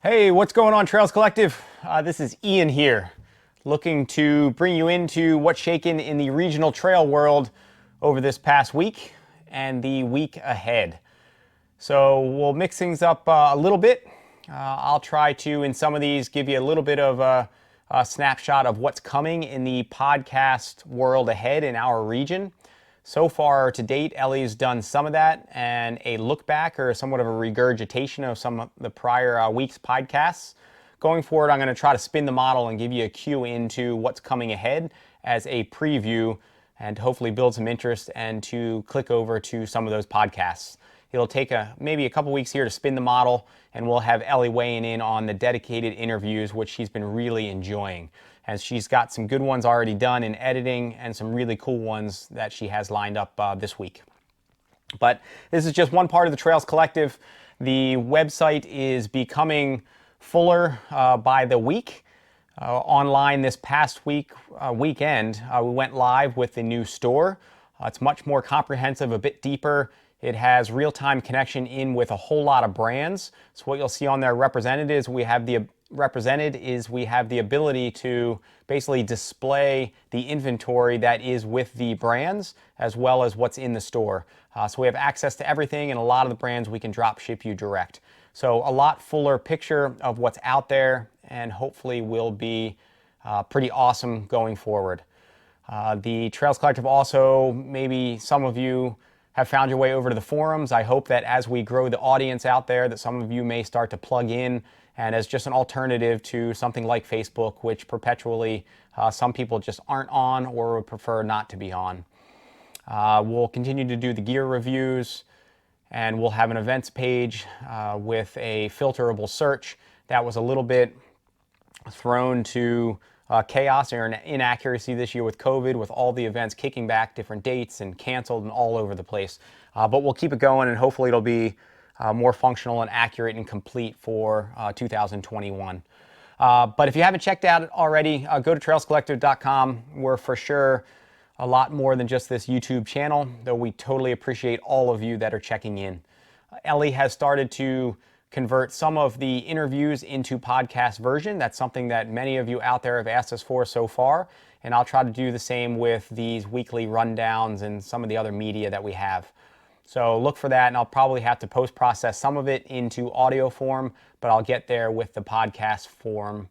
Hey, what's going on, Trails Collective? This is Ian here, looking to bring you into what's shaken in the regional trail world over this past week and the week ahead. So we'll mix things up a little bit. I'll try to, in some of these, give you a little bit of a snapshot of what's coming in the podcast world ahead in our region. So far to date, Ellie's done some of that, and a look back or somewhat of a regurgitation of some of the prior week's podcasts. Going forward, I'm going to try to spin the model and give you a cue into what's coming ahead as a preview and hopefully build some interest and to click over to some of those podcasts. It'll take maybe a couple weeks here to spin the model, and we'll have Ellie weighing in on the dedicated interviews, which she's been really enjoying. As she's got some good ones already done in editing and some really cool ones that she has lined up this week. But this is just one part of the Trails Collective. The website is becoming fuller by the week. Online this past weekend, we went live with the new store. It's much more comprehensive, a bit deeper. It has real-time connection in with a whole lot of brands. So what you'll see on there represented is we have the ability to basically display the inventory that is with the brands as well as what's in the store. So we have access to everything, and a lot of the brands we can drop ship you direct. So a lot fuller picture of what's out there, and hopefully will be pretty awesome going forward. The Trails Collective also, maybe some of you have found your way over to the forums. I hope that as we grow the audience out there, that some of you may start to plug in and as just an alternative to something like Facebook, which perpetually some people just aren't on or would prefer not to be on. We'll continue to do the gear reviews, and we'll have an events page with a filterable search. That was a little bit thrown to chaos or inaccuracy this year with COVID, with all the events kicking back different dates and canceled and all over the place. But we'll keep it going, and hopefully it'll be more functional and accurate and complete for 2021. But if you haven't checked out it already, go to trailscollective.com. We're for sure a lot more than just this YouTube channel, though we totally appreciate all of you that are checking in. Ellie has started to convert some of the interviews into podcast version. That's something that many of you out there have asked us for so far, and I'll try to do the same with these weekly rundowns and some of the other media that we have. So look for that, and I'll probably have to post-process some of it into audio form, but I'll get there with the podcast form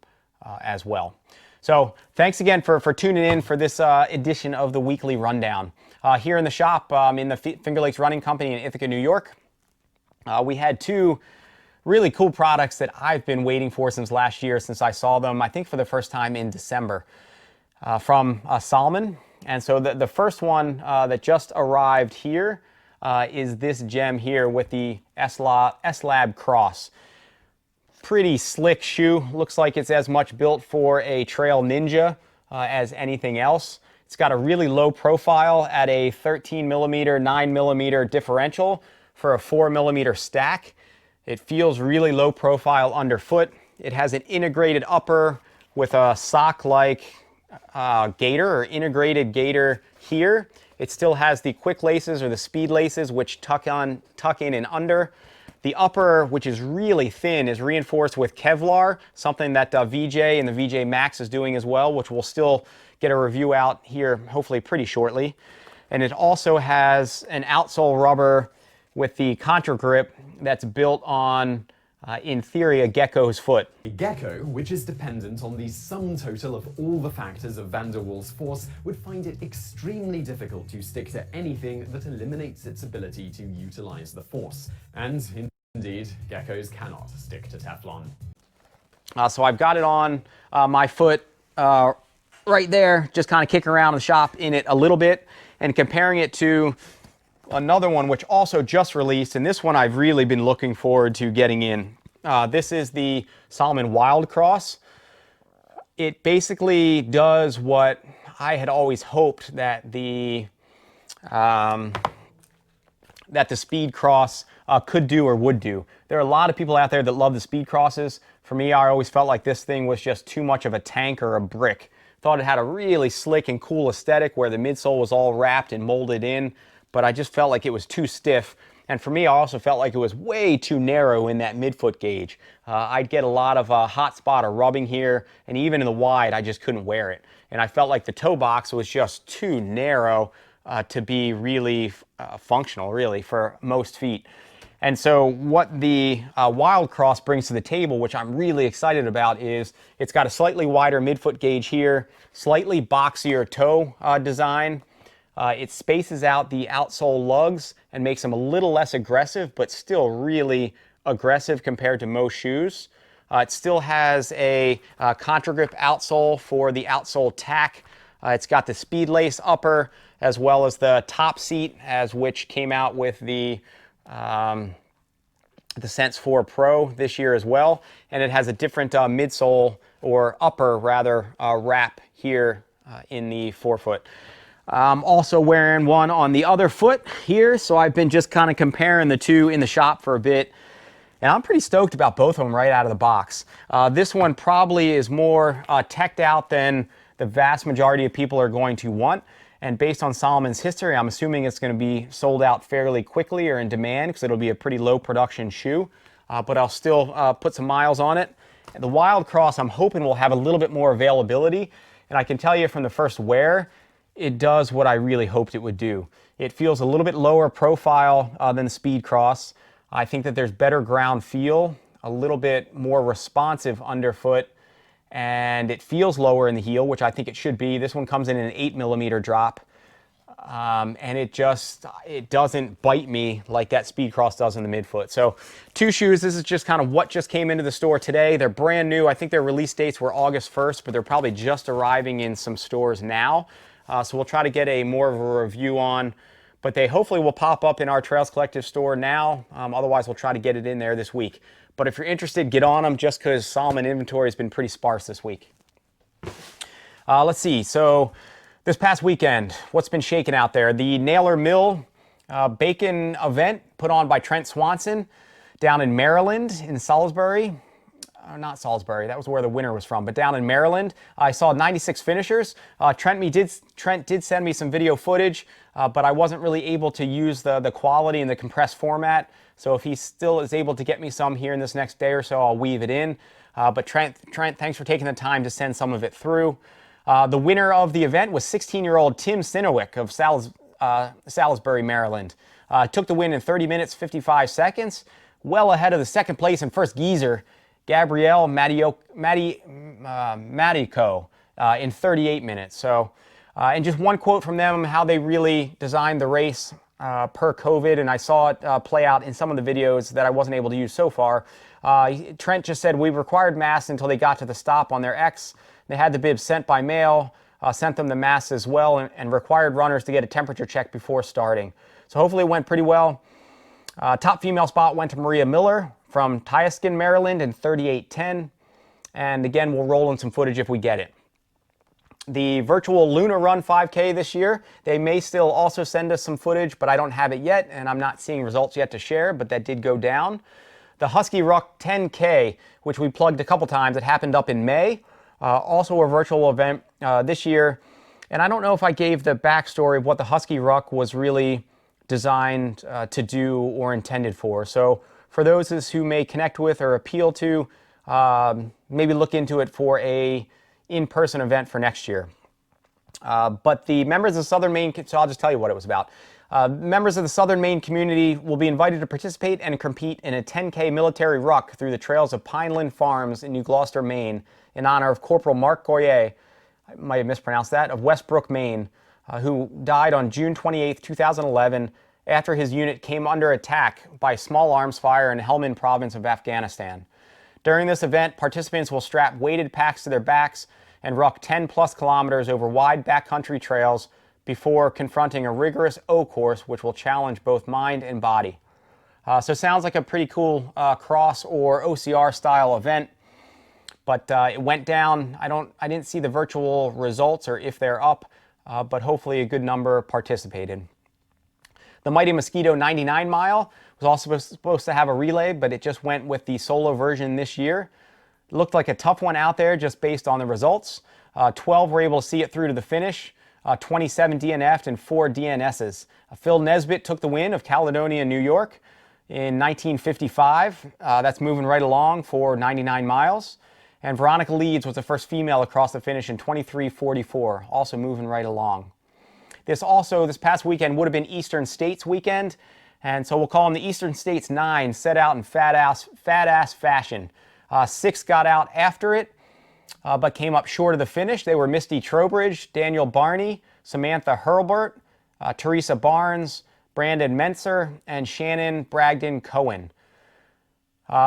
as well. So thanks again for tuning in for this edition of the weekly rundown. Here in the shop in the Finger Lakes Running Company in Ithaca, New York, we had two really cool products that I've been waiting for since last year, since I saw them, I think for the first time in December, from Salomon. And so the first one that just arrived here is this gem here with the S-Lab Cross. Pretty slick shoe. Looks like it's as much built for a trail ninja as anything else. It's got a really low profile at a 13 millimeter, 9 millimeter differential for a 4 millimeter stack. It feels really low profile underfoot. It has an integrated upper with a sock-like gaiter or integrated gaiter here. It still has the quick laces or the speed laces, which tuck in and under. The upper, which is really thin, is reinforced with Kevlar, something that VJ and the VJ Max is doing as well, which we'll still get a review out here hopefully pretty shortly. And it also has an outsole rubber with the contra grip that's built on, in theory, a gecko's foot. A gecko, which is dependent on the sum total of all the factors of van der Waals force, would find it extremely difficult to stick to anything that eliminates its ability to utilize the force. And indeed, geckos cannot stick to Teflon. So I've got it on my foot right there, just kind of kicking around the shop in it a little bit, and comparing it to another one which also just released, and this one I've really been looking forward to getting in. This is the Salomon WildCross. It basically does what I had always hoped that the Speed Cross could do or would do. There are a lot of people out there that love the Speed Crosses. For me, I always felt like this thing was just too much of a tank or a brick. Thought it had a really slick and cool aesthetic where the midsole was all wrapped and molded in, but I just felt like it was too stiff. And for me, I also felt like it was way too narrow in that midfoot gauge. I'd get a lot of hot spot or rubbing here, and even in the wide, I just couldn't wear it. And I felt like the toe box was just too narrow to be really functional, really, for most feet. And so what the WildCross brings to the table, which I'm really excited about, is it's got a slightly wider midfoot gauge here, slightly boxier toe design. It spaces out the outsole lugs and makes them a little less aggressive, but still really aggressive compared to most shoes. It still has a contra-grip outsole for the outsole tack. It's got the speed lace upper as well as the top seat, which came out with the Sense 4 Pro this year as well, and it has a different midsole, or upper rather, wrap here in the forefoot. I'm also wearing one on the other foot here, so I've been just kind of comparing the two in the shop for a bit, and I'm pretty stoked about both of them right out of the box. This one probably is more teched out than the vast majority of people are going to want. And based on Salomon's history, I'm assuming it's going to be sold out fairly quickly or in demand because it'll be a pretty low production shoe. But I'll still put some miles on it. And the WildCross, I'm hoping, will have a little bit more availability. And I can tell you from the first wear, it does what I really hoped it would do. It feels a little bit lower profile than the Speedcross. I think that there's better ground feel, a little bit more responsive underfoot, and it feels lower in the heel, which I think it should be. This one comes in an 8mm drop, and it doesn't bite me like that Speedcross does in the midfoot. So 2 shoes, this is just kind of what just came into the store today. They're brand new. I think their release dates were August 1st, but they're probably just arriving in some stores now. So we'll try to get more of a review on, but they hopefully will pop up in our Trails Collective store now. Otherwise, we'll try to get it in there this week. But if you're interested, get on them, just because Salomon inventory has been pretty sparse this week. Let's see. So this past weekend, what's been shaking out there? The Naylor Mill bacon event put on by Trent Swanson down in Maryland, in Salisbury. Not Salisbury, that was where the winner was from, but down in Maryland. I saw 96 finishers. Trent did send me some video footage, but I wasn't really able to use the quality in the compressed format. So if he still is able to get me some here in this next day or so, I'll weave it in. But Trent, thanks for taking the time to send some of it through. The winner of the event was 16-year-old Tim Synowiec of Salisbury, Maryland. Took the win in 30 minutes, 55 seconds, well ahead of the second place and first geezer, Gabrielle Madico, in 38 minutes. So, and just one quote from them, how they really designed the race per COVID, and I saw it play out in some of the videos that I wasn't able to use so far. Trent just said, "We required masks until they got to the stop on their X. They had the bibs sent by mail, sent them the masks as well, and required runners to get a temperature check before starting." So hopefully it went pretty well. Top female spot went to Maria Miller from Tyaskin, Maryland in 38:10. And again, we'll roll in some footage if we get it. The virtual Lunar Run 5K this year, they may still also send us some footage, but I don't have it yet, and I'm not seeing results yet to share, but that did go down. The Husky Rock 10K, which we plugged a couple times, it happened up in May. Also a virtual event this year. And I don't know if I gave the backstory of what the Husky Ruck was really designed to do or intended for. So for those who may connect with or appeal to, maybe look into it for a in-person event for next year. But the members of Southern Maine, so I'll just tell you what it was about. Members of the Southern Maine community will be invited to participate and compete in a 10K military ruck through the trails of Pineland Farms in New Gloucester, Maine, in honor of Corporal Mark Goyet, I might have mispronounced that, of Westbrook, Maine, who died on June 28, 2011, after his unit came under attack by small arms fire in Helmand province of Afghanistan. During this event, participants will strap weighted packs to their backs and ruck 10+ kilometers over wide backcountry trails before confronting a rigorous O course, which will challenge both mind and body. So sounds like a pretty cool cross or OCR style event, but it went down. I didn't see the virtual results or if they're up, but hopefully a good number participated. The Mighty Mosquito 99 mile was also supposed to have a relay, but it just went with the solo version this year. It looked like a tough one out there just based on the results. 12 were able to see it through to the finish. 27 DNF'd and 4 DNS's. Phil Nesbitt took the win of Caledonia, New York in 1955. That's moving right along for 99 miles. And Veronica Leeds was the first female across the finish in 23:44, also moving right along. This past weekend would have been Eastern States weekend, and so we'll call them the Eastern States 9, set out in fat-ass fashion. 6 got out after it, but came up short of the finish. They were Misty Trowbridge, Daniel Barney, Samantha Hurlbert, Teresa Barnes, Brandon Menser, and Shannon Bragdon Cohen.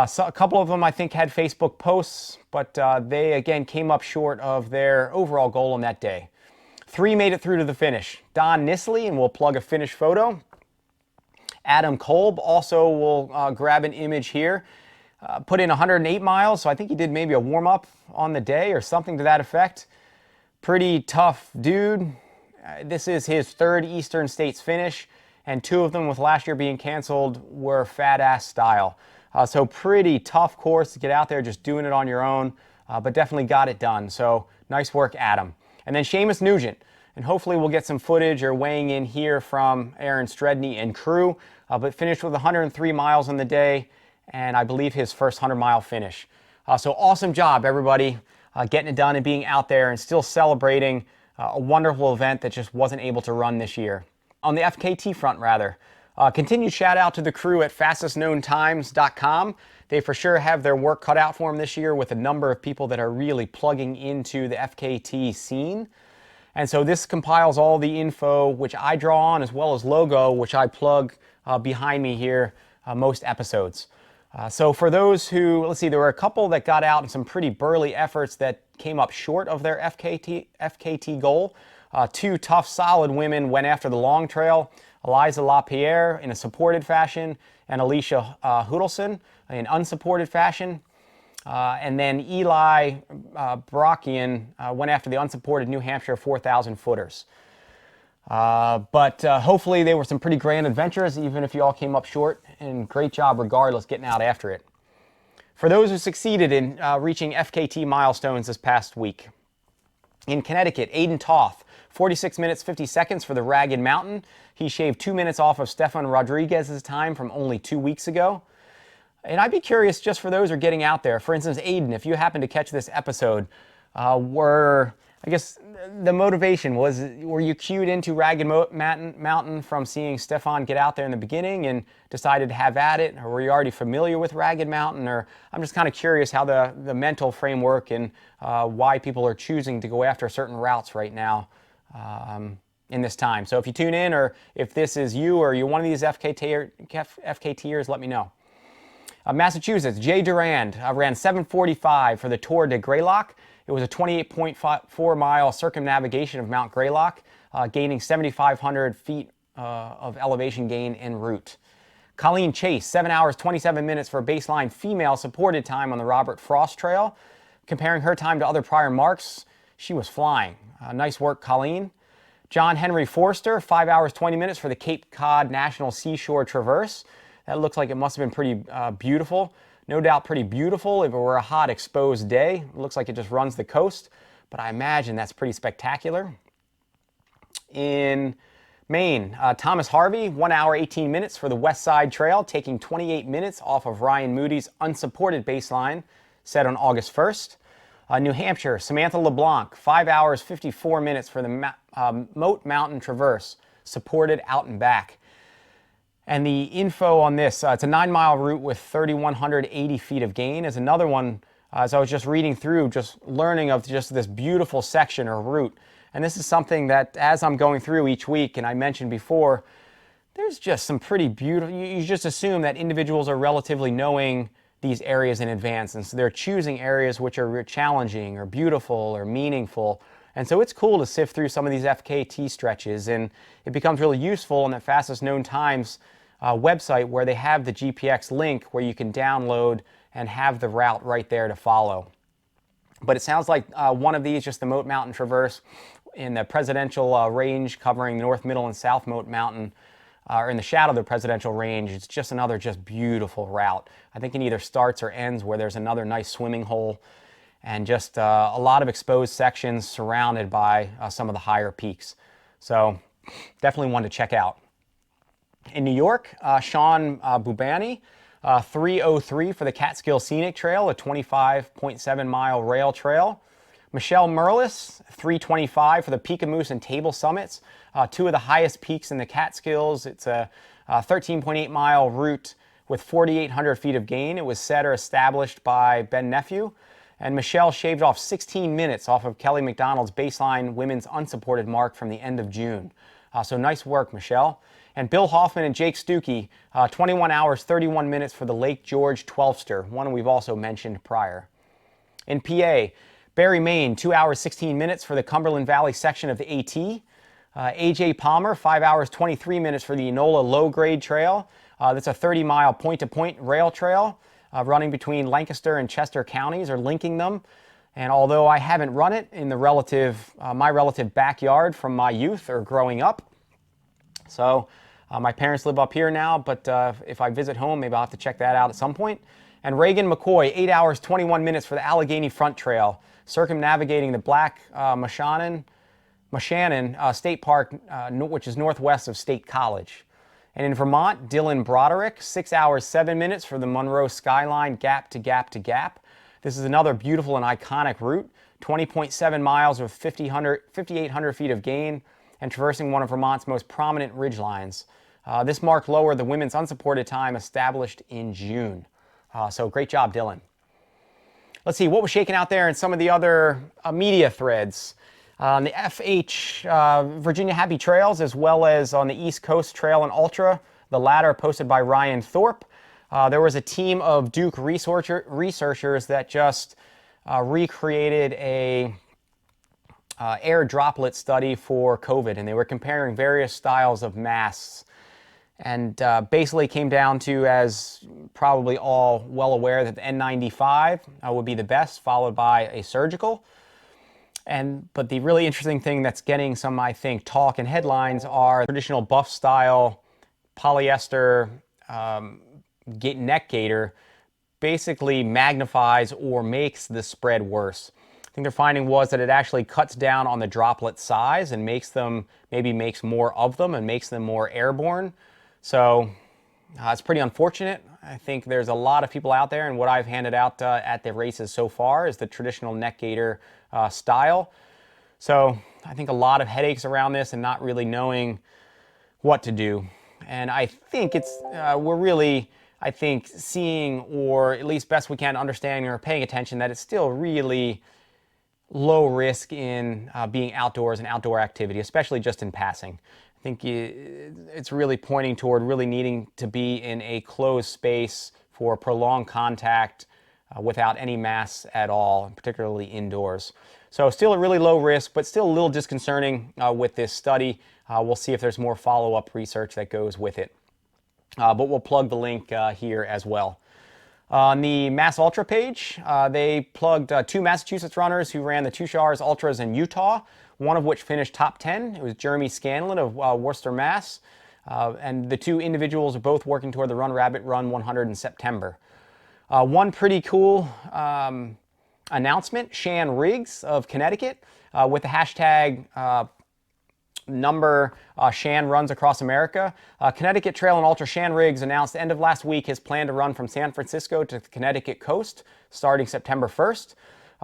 So a couple of them, I think, had Facebook posts, but they, again, came up short of their overall goal on that day. 3 made it through to the finish. Don Nisley, and we'll plug a finish photo. Adam Kolb also will grab an image here. Put in 108 miles, so I think he did maybe a warm-up on the day or something to that effect. Pretty tough dude. This is his 3rd Eastern States finish, and 2 of them, with last year being canceled, were fat-ass style. So pretty tough course to get out there just doing it on your own, but definitely got it done. So nice work, Adam. And then Seamus Nugent, and hopefully we'll get some footage or weighing in here from Aaron Stredney and crew, but finished with 103 miles on the day, and I believe his first 100-mile finish. So awesome job, everybody, getting it done and being out there and still celebrating a wonderful event that just wasn't able to run this year. On the FKT front, rather, continued shout out to the crew at fastestknowntimes.com. They for sure have their work cut out for them this year with a number of people that are really plugging into the FKT scene. And so this compiles all the info which I draw on, as well as logo, which I plug behind me here most episodes. So for those who, let's see, there were a couple that got out in some pretty burly efforts that came up short of their FKT goal. 2 tough, solid women went after the long trail. Eliza LaPierre in a supported fashion, and Alicia Hudelson in unsupported fashion. And then Eli Brockian went after the unsupported New Hampshire 4,000 footers. But hopefully they were some pretty grand adventures, even if you all came up short, and great job regardless getting out after it. For those who succeeded in reaching FKT milestones this past week, in Connecticut, Aiden Toth, 46 minutes 50 seconds for the Ragged Mountain. He shaved 2 minutes off of Stefan Rodriguez's time from only 2 weeks ago. And I'd be curious, just for those who are getting out there, for instance, Aiden, if you happen to catch this episode, I guess the motivation was, were you cued into Ragged Mountain from seeing Stefan get out there in the beginning and decided to have at it? Or were you already familiar with Ragged Mountain? Or I'm just kind of curious how the mental framework and why people are choosing to go after certain routes right now in this time. So if you tune in, or if this is you or you're one of these FKTers, let me know. Massachusetts, Jay Durand ran 7:45 for the Tour de Greylock. It was a 28.4 mile circumnavigation of Mount Greylock, gaining 7,500 feet of elevation gain en route. Colleen Chase, 7 hours 27 minutes for a baseline female supported time on the Robert Frost Trail. Comparing her time to other prior marks, she was flying. Nice work, Colleen. John Henry Forster, 5 hours 20 minutes for the Cape Cod National Seashore Traverse. That looks like it must have been pretty beautiful. No doubt pretty beautiful if it were a hot, exposed day. It looks like it just runs the coast, but I imagine that's pretty spectacular. In Maine, Thomas Harvey, 1 hour 18 minutes for the West Side Trail, taking 28 minutes off of Ryan Moody's unsupported baseline set on August 1st. New Hampshire, Samantha LeBlanc, 5 hours 54 minutes for the Moat Mountain Traverse, supported out and back. And the info on this, it's a 9-mile route with 3,180 feet of gain, is another one, as I was just reading through, just learning of just this beautiful section or route. And this is something that, as I'm going through each week, and I mentioned before, there's just some pretty beautiful, you just assume that individuals are relatively knowing these areas in advance, and so they're choosing areas which are challenging or beautiful or meaningful. And so it's cool to sift through some of these FKT stretches, and it becomes really useful on the Fastest Known Times website, where they have the GPX link where you can download and have the route right there to follow. But it sounds like one of these, just the Moat Mountain Traverse in the Presidential Range covering North, Middle, and South Moat Mountain, or in the shadow of the Presidential Range, it's just another just beautiful route. I think it either starts or ends where there's another nice swimming hole. and just a lot of exposed sections surrounded by some of the higher peaks. So definitely one to check out. In New York, Sean Bubani, 3:03 for the Catskill Scenic Trail, a 25.7 mile rail trail. Michelle Merlis, 3:25 for the Peakamoose and Table Summits, two of the highest peaks in the Catskills. It's a 13.8 mile route with 4,800 feet of gain. It was set or established by Ben Nephew. And Michelle shaved off 16 minutes off of Kelly McDonald's baseline women's unsupported mark from the end of June. So nice work, Michelle. And Bill Hoffman and Jake Stuckey, 21 hours, 31 minutes for the Lake George 12ster, one we've also mentioned prior. In PA, Barry, Maine, 2 hours, 16 minutes for the Cumberland Valley section of the AT. AJ Palmer, 5 hours, 23 minutes for the Enola Low Grade Trail. That's a 30-mile point-to-point rail trail running between Lancaster and Chester counties, or linking them. And although I haven't run it in the my relative backyard from my youth or growing up, so my parents live up here now, but if I visit home, maybe I'll have to check that out at some point. And Reagan McCoy, 8 hours, 21 minutes for the Allegheny Front Trail, circumnavigating the Black Moshannon State Park, which is northwest of State College. And in Vermont, Dylan Broderick, 6 hours, 7 minutes for the Monroe Skyline Gap to Gap to Gap. This is another beautiful and iconic route, 20.7 miles with 5,800 feet of gain, and traversing one of Vermont's most prominent ridgelines. This mark lowered the women's unsupported time established in June. So great job, Dylan. Let's see what was shaking out there in some of the other media threads. On the FH Virginia Happy Trails, as well as on the East Coast Trail and Ultra, the latter posted by Ryan Thorpe. There was a team of Duke researchers that just recreated a air droplet study for COVID, and they were comparing various styles of masks, and basically came down to, as probably all well aware, that the N95 would be the best, followed by a surgical. But the really interesting thing that's getting some, I think, talk and headlines are traditional buff style polyester neck gaiter basically magnifies or makes the spread worse. I think their finding was that it actually cuts down on the droplet size and makes more of them and makes them more airborne. So it's pretty unfortunate. I think there's a lot of people out there, and what I've handed out at the races so far is the traditional neck gaiter style. So I think a lot of headaches around this and not really knowing what to do. And I think we're really, I think, seeing, or at least best we can understanding or paying attention, that it's still really low risk in being outdoors and outdoor activity, especially just in passing. I think it's really pointing toward really needing to be in a closed space for prolonged contact without any masks at all, particularly indoors. So still a really low risk, but still a little disconcerting with this study. We'll see if there's more follow-up research that goes with it. But we'll plug the link here as well. On the Mass Ultra page, they plugged two Massachusetts runners who ran the Tushars Ultras in Utah, one of which finished top 10. It was Jeremy Scanlon of Worcester, Mass. And the two individuals are both working toward the Run Rabbit Run 100 in September. One pretty cool announcement, Shan Riggs of Connecticut, with the hashtag number Shan Runs Across America. Connecticut Trail and Ultra Shan Riggs announced end of last week his plan to run from San Francisco to the Connecticut coast starting September 1st.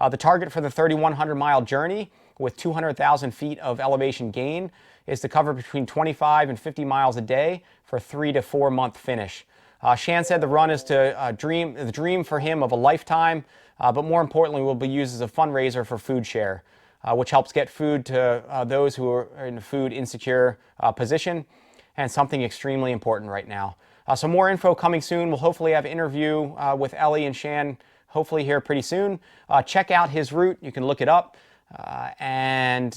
The target for the 3,100-mile journey with 200,000 feet of elevation gain is to cover between 25 and 50 miles a day for a 3 to 4 month finish. Shan said the run is the dream for him of a lifetime, but more importantly will be used as a fundraiser for Food Share, which helps get food to those who are in a food insecure position, and something extremely important right now. So more info coming soon. We'll hopefully have an interview with Ellie and Shan hopefully here pretty soon. Check out his route. You can look it up and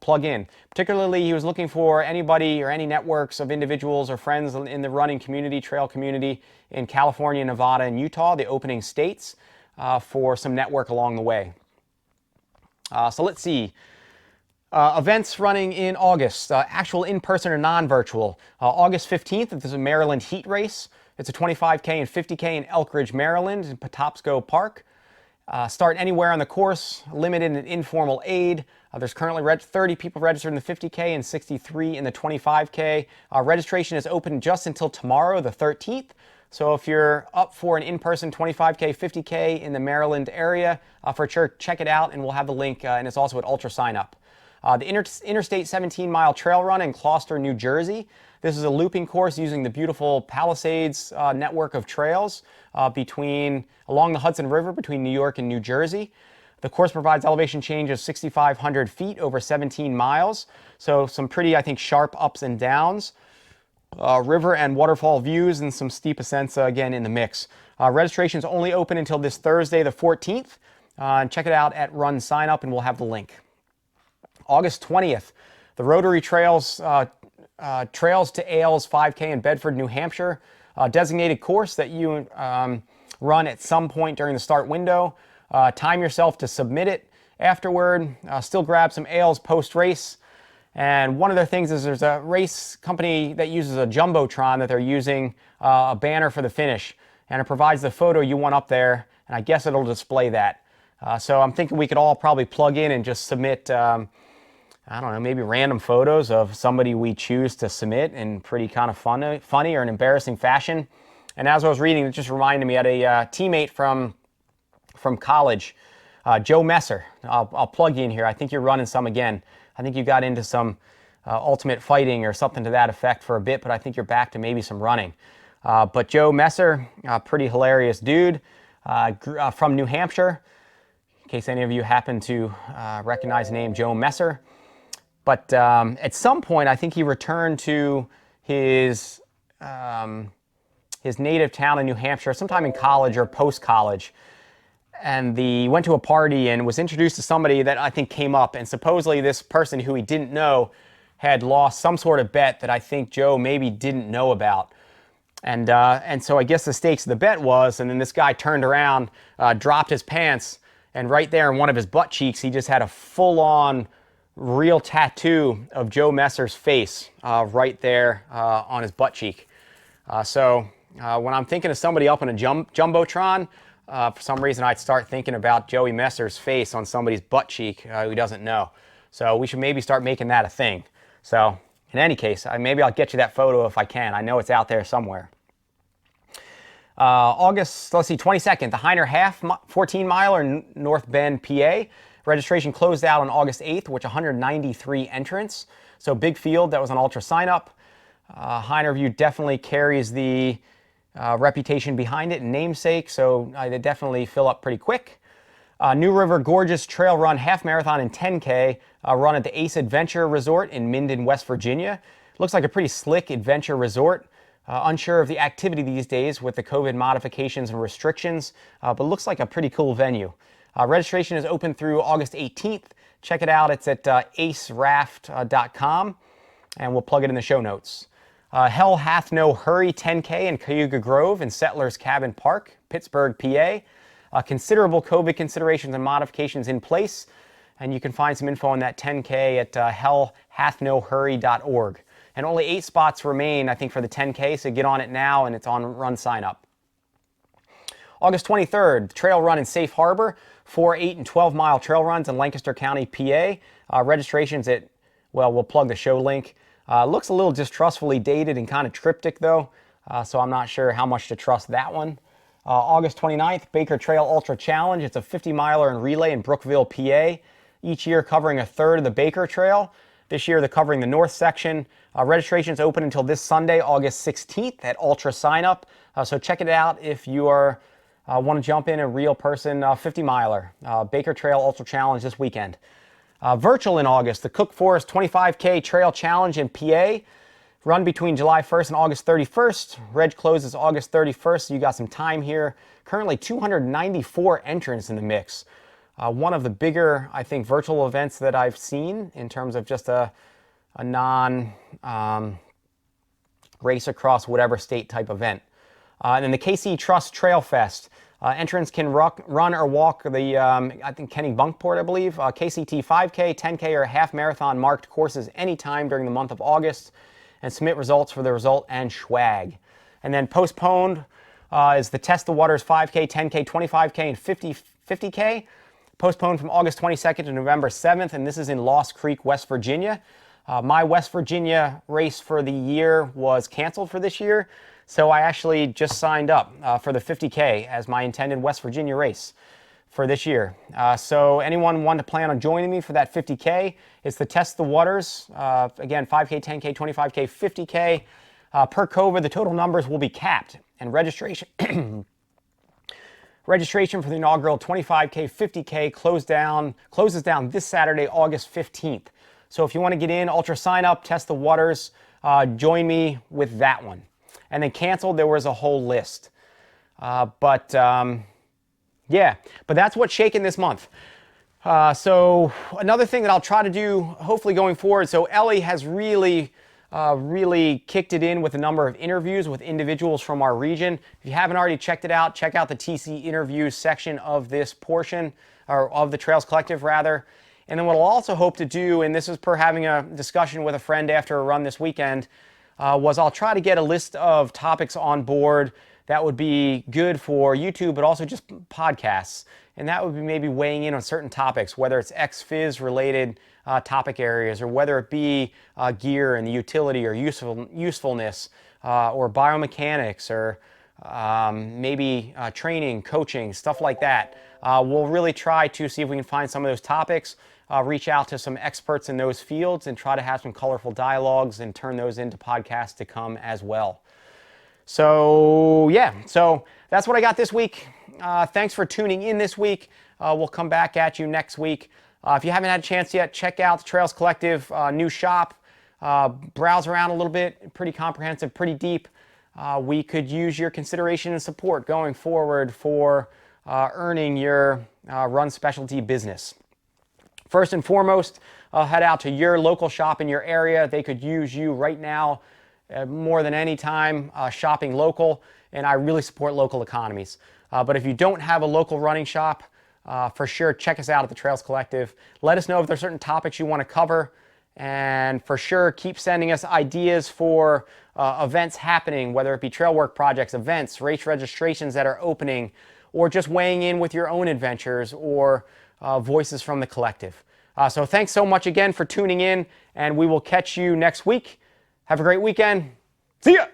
plug in. Particularly, he was looking for anybody or any networks of individuals or friends in the running community, trail community in California, Nevada, and Utah, the opening states, for some network along the way. So let's see. Events running in August, actual in-person or non-virtual. August 15th, there's a Maryland heat race. It's a 25K and 50K in Elk Ridge, Maryland, in Patapsco Park. Start anywhere on the course, limited and informal aid. There's currently 30 people registered in the 50K and 63 in the 25K. Registration is open just until tomorrow, the 13th. So if you're up for an in-person 25K, 50K in the Maryland area, for sure, check it out, and we'll have the link, and it's also at Ultra Sign Up. The Interstate 17-mile trail run in Gloucester, New Jersey. This is a looping course using the beautiful Palisades network of trails along the Hudson River between New York and New Jersey. The course provides elevation change of 6,500 feet over 17 miles. So some pretty, I think, sharp ups and downs. River and waterfall views and some steep ascents again in the mix. Registration is only open until this Thursday, the 14th. Check it out at Run Sign Up, and we'll have the link. August 20th, the Rotary Trails to Ales 5K in Bedford, New Hampshire. Designated course that you run at some point during the start window. Time yourself to submit it afterward. Still grab some ales post-race. And one of the things is there's a race company that uses a Jumbotron that they're using a banner for the finish. And it provides the photo you want up there, and I guess it'll display that. So I'm thinking we could all probably plug in and just submit, I don't know, maybe random photos of somebody we choose to submit in pretty kind of funny or an embarrassing fashion. And as I was reading, it just reminded me, I had a teammate from college, Joe Messer. I'll plug you in here. I think you're running some again. I think you got into some ultimate fighting or something to that effect for a bit, but I think you're back to maybe some running. But Joe Messer, pretty hilarious dude, from New Hampshire, in case any of you happen to recognize the name Joe Messer. But at some point, I think he returned to his native town in New Hampshire, sometime in college or post-college. And he went to a party and was introduced to somebody that I think came up. And supposedly this person who he didn't know had lost some sort of bet that I think Joe maybe didn't know about. And so I guess the stakes of the bet was, and then this guy turned around, dropped his pants, and right there in one of his butt cheeks, he just had a full-on real tattoo of Joe Messer's face right there on his butt cheek. So when I'm thinking of somebody up in a Jumbotron, for some reason I'd start thinking about Joey Messer's face on somebody's butt cheek who doesn't know. So we should maybe start making that a thing. So in any case, maybe I'll get you that photo if I can. I know it's out there somewhere. August, 22nd, the Heiner Half 14-miler, North Bend, PA. Registration closed out on August 8th, with 193 entrants. So big field that was on Ultra Sign Up. Heiner View definitely carries the reputation behind it and namesake, so they definitely fill up pretty quick. New River Gorgeous Trail Run Half Marathon and 10K run at the Ace Adventure Resort in Minden, West Virginia. Looks like a pretty slick adventure resort. Unsure of the activity these days with the COVID modifications and restrictions, but looks like a pretty cool venue. Registration is open through August 18th. Check it out. It's at aceraft.com, and we'll plug it in the show notes. Hell Hath No Hurry 10K in Cayuga Grove in Settlers Cabin Park, Pittsburgh, PA. Considerable COVID considerations and modifications in place, and you can find some info on that 10K at hellhathnohurry.org. And only 8 spots remain, I think, for the 10K, so get on it now, and it's on Run Sign Up. August 23rd, trail run in Safe Harbor, 4, 8, and 12-mile trail runs in Lancaster County, PA. Registration's at, well, we'll plug the show link. Looks a little distrustfully dated and kind of cryptic, though, so I'm not sure how much to trust that one. August 29th, Baker Trail Ultra Challenge. It's a 50-miler and relay in Brookville, PA. Each year covering a third of the Baker Trail. This year they're covering the north section. Registration's open until this Sunday, August 16th at Ultra Sign Up. So check it out if you are want to jump in a real person 50-miler. Baker Trail Ultra Challenge this weekend. Virtual in August, the Cook Forest 25K Trail Challenge in PA. Run between July 1st and August 31st. Reg closes August 31st, so you got some time here. Currently 294 entrants in the mix. One of the bigger, I think, virtual events that I've seen in terms of just a non-race across whatever state type event. And then the KC Trust Trail Fest. Entrants can run or walk the, I think, Kennebunkport, I believe, KCT 5K, 10K, or half marathon marked courses anytime during the month of August, and submit results for the result and swag. And then postponed is the Test the Waters 5K, 10K, 25K, and 50K, postponed from August 22nd to November 7th, and this is in Lost Creek, West Virginia. My West Virginia race for the year was canceled for this year, so I actually just signed up for the 50K as my intended West Virginia race for this year. So anyone want to plan on joining me for that 50K, it's the Test the Waters. Again, 5K, 10K, 25K, 50K. Per COVID, the total numbers will be capped, and registration registration for the inaugural 25K, 50K closes down this Saturday, August 15th. So if you want to get in, ultra sign up, test the waters, join me with that one. And then canceled, there was a whole list. Yeah, but that's what's shaking this month. So another thing that I'll try to do, hopefully going forward, so Ellie has really kicked it in with a number of interviews with individuals from our region. If you haven't already checked it out, check out the TC interviews section of this portion, or of the Trails Collective rather. And then what I'll also hope to do, and this is per having a discussion with a friend after a run this weekend, was I'll try to get a list of topics on board that would be good for YouTube, but also just podcasts. And that would be maybe weighing in on certain topics, whether it's ex-phys related topic areas, or whether it be gear and the utility or usefulness, or biomechanics, or maybe training, coaching, stuff like that. We'll really try to see if we can find some of those topics, reach out to some experts in those fields, and try to have some colorful dialogues and turn those into podcasts to come as well. So yeah, so that's what I got this week. Thanks for tuning in this week. We'll come back at you next week. If you haven't had a chance yet, check out the Trails Collective new shop. Browse around a little bit, pretty comprehensive, pretty deep. We could use your consideration and support going forward for earning your run specialty business. First and foremost, head out to your local shop in your area. They could use you right now more than any time shopping local, and I really support local economies. But if you don't have a local running shop, for sure check us out at the Trails Collective. Let us know if there's certain topics you want to cover, and for sure keep sending us ideas for events happening, whether it be trail work projects, events, race registrations that are opening, or just weighing in with your own adventures or voices from the collective. So thanks so much again for tuning in, and we will catch you next week. Have a great weekend. See ya!